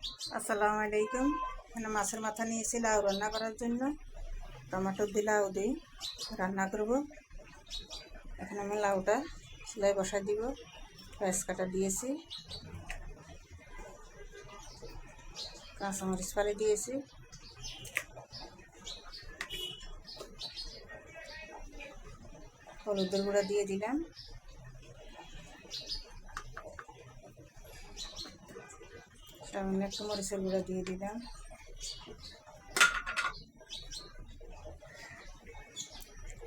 আসসালামু আলাইকুম। এখানে মাছের মাথা নিয়েছি লাউ রান্না করার জন্য। টমেটো দিয়ে লাউ দিয়ে রান্না করব। এখন আমি লাউটা সেলাই বসাই দিব। পেঁয়াজ কাটা দিয়েছি, কাঁচামরিচ ফালি দিয়েছি, হলুদের গুঁড়া দিয়ে দিলাম, সামান্য একটু মরিচের গুঁড়া দিয়ে দিলাম,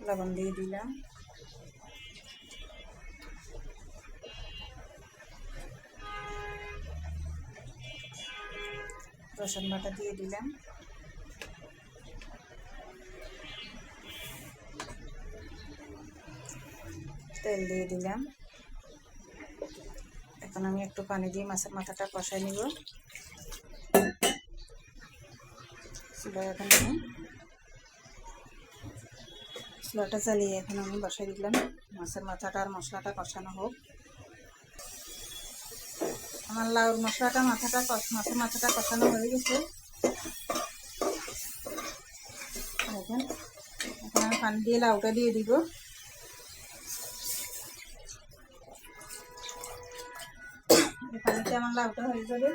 লবণ দিয়ে দিলাম, রসুন বাটা দিয়ে দিলাম, তেল দিয়ে দিলাম। এখন আমি একটু পানি দিয়ে মাছের মাথাটা কষাই নিব। এখন আমি চুলাটা জ্বালিয়ে এখন আমি বসাই দিলাম। মাছের মাথাটা আর মশলাটা কষানো হোক। আমার লাউর মশলাটা মাছের মাথাটা কষানো হয়ে গেছে। এখন আমি পানি দিয়ে লাউটা দিয়ে দিব। পানিতে আমার লাউটা হয়ে যাবে।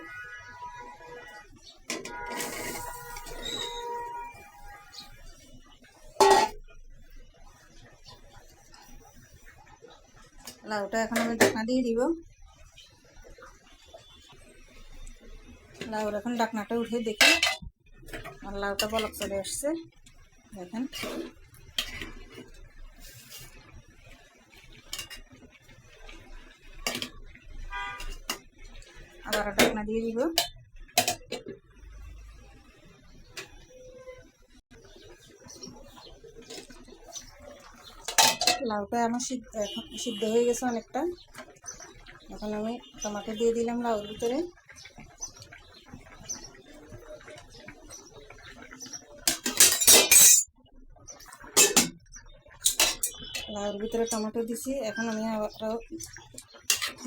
লাউটা এখন আমি ঢাকনা দিয়ে দিব। লাউর এখন ঢাকনাটা উঠে দেখি আমার লাউটা বলক চলে আসছে। দেখেন, আবার ঢাকনা দিয়ে দিব। লাউটা আমার সিদ্ধ হয়ে গেছে অনেকটা। এখন আমি টমেটো দিয়ে দিলাম লাউর ভিতরে। লাউর ভিতরে টমেটো দিছি। এখন আমি আরও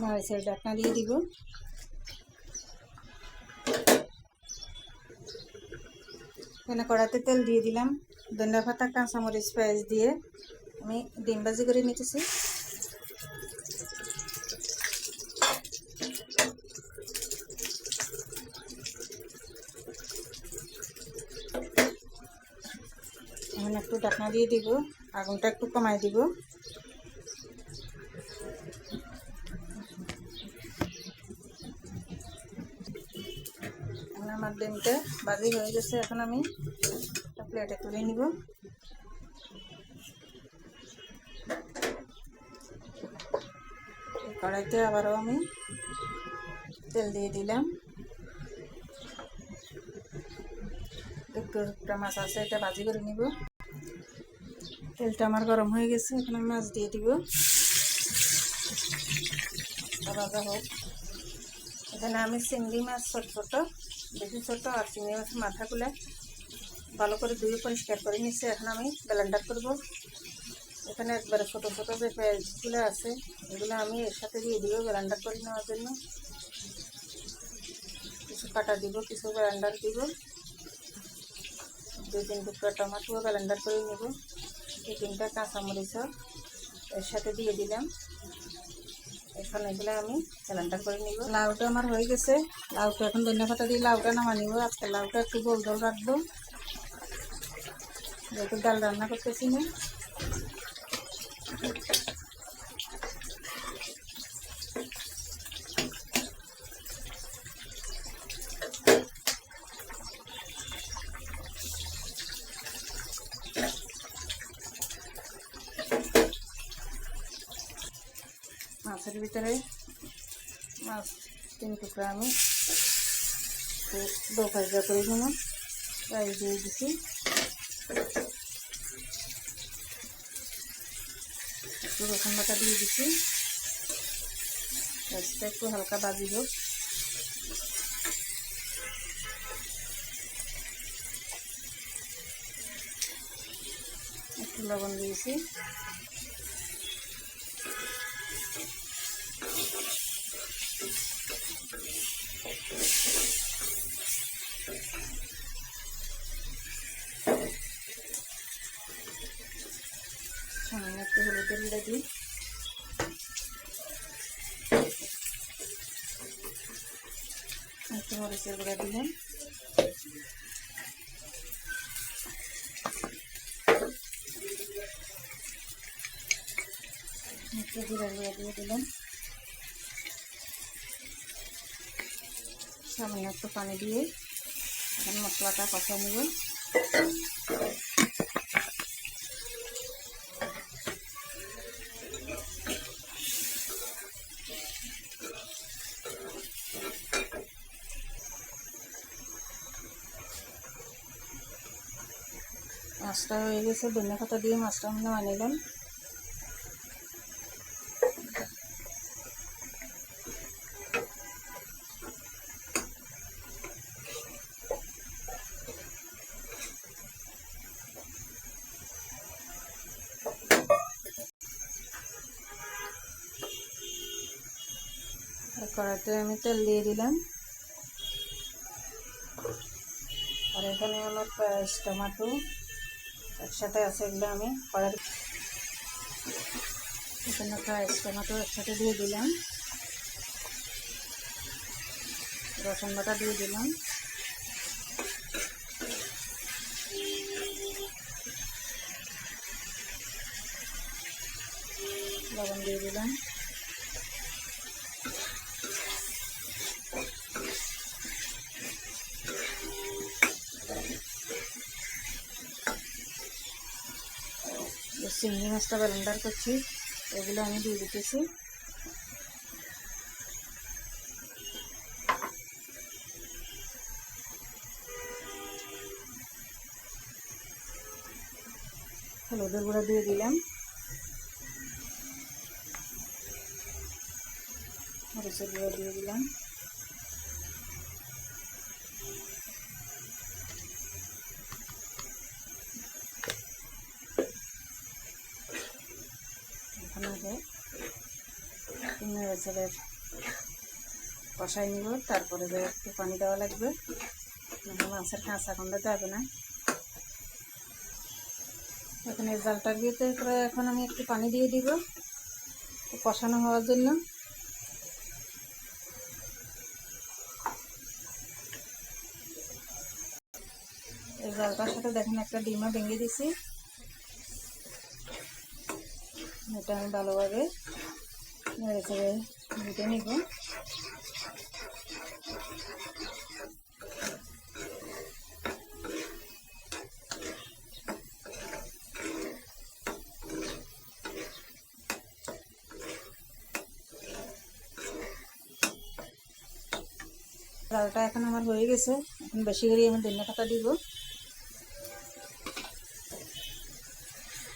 মরিচের ঢাকনা দিয়ে দিব। এখানে কড়াতে তেল দিয়ে দিলাম। ধনিয়া পাতা, কাঁচামরিচ, পেঁয়াজ দিয়ে আমি ডিম ভাজি করে নিতেছি। এখন একটু ঢাকনা দিয়ে দিব, আগুনটা একটু কমাই দিব। এখন আমার ডিমটা ভাজি হয়ে গেছে। এখন আমি প্লেটে তুলে নিব। কড়াইতে আবারও আমি তেল দিয়ে দিলাম। একটা মাছ আছে, এটা ভাজি করে নিব। তেলটা আমার গরম হয়ে গেছে। এখন আমি মাছ দিয়ে দিব। ভাজা হোক। এখানে আমি চিংড়ি মাছ ছোট ছোট, বেশি ছোট, আর চিংড়ি মাছের মাথাগুলো ভালো করে ধুয়ে পরিষ্কার করে নিচ্ছি। এখন আমি ব্লেন্ডার করব। এখানে একবারে ছোট ছোট যে পেঁয়াজগুলো আছে এগুলো আমি এর সাথে দিয়ে দিব ব্লেন্ডার করে নেওয়ার জন্য। কিছু কাটা দিব, কিছু ব্লেন্ডার দিব। 2-3 টুকরা টমেটো ব্লেন্ডার করে নেব। 2-3টা কাঁচামরিচ এর সাথে দিয়ে দিলাম। এখন এগুলো আমি ব্লেন্ডার করে নিব। লাউটা আমার হয়ে গেছে। লাউটা এখন ধনিয়া পাতা দিয়ে লাউটা নামা নিব। আজকে লাউটা একটু গোল গোল রাখবো, যেহেতু ডাল রান্না করতেছি না। মাছের ভিতরে মাছ 3 টুকরা আমি দো ভাজা করে দেবো। ফ্রাই দিয়ে দিচ্ছি। একটু রসুন বাটা দিয়ে দিচ্ছি। পেঁয়াজটা একটু হালকা ভাজি হোক। একটু লবণ দিয়েছি। একটু হলুদের গুঁড়া দিই, একটু মরিচের গুঁড়া দিলাম, একটু জিরা গুঁড়া দিয়ে দিলাম, সামান্য একটু পানি দিয়ে এখন মশলাটা কষা নিব। মাছটা হয়ে গেছে, ধনিয়া পাতা দিয়ে মাছটা আমরা বানাইলাম। কড়াইতে আমি তেল দিয়ে দিলাম, আর এখানে আমার পেঁয়াজ টমেটো একসাথে আছে, এগুলো আমি কড়াই এখানে পেঁয়াজ টমেটো একসাথে দিয়ে দিলাম, রসুন বাটা দিয়ে দিলাম, লবণ দিয়ে দিলাম, চিংড়ি মাছটা ব্লেন্ডার করছি, এগুলো আমি দিয়ে দিতেছি। হলুদের গুঁড়া দিয়ে দিলাম, মরিচের গুঁড়া দিয়ে দিলাম, নেড়ে কষাই নিব, তারপরে একটু পানি দেওয়া লাগবে, মাছের কাঁচা গন্ধ যাবে না। এখানে জালটা দিয়ে এখন আমি একটু পানি দিয়ে দিব কষানো হওয়ার জন্য। এই জালটার সাথে দেখেন একটা ডিমও ভেঙে দিছি, এটা আমি ভালোভাবে নেড়ে চেড়ে ভেজে নিব। ডালটা এখন আমার হয়ে গেছে, এখন বেশি করে আমি ধনিয়া পাতা দিব,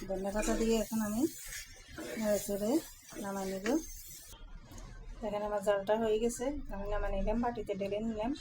ধনিয়া পাতা দিয়ে এখন আমি নেড়ে চেড়ে নামাই নেব। এখানে আমার জালটা হয়ে গেছে, আমি নামাই নিলাম, বাটিতে ঢেলে নিলাম।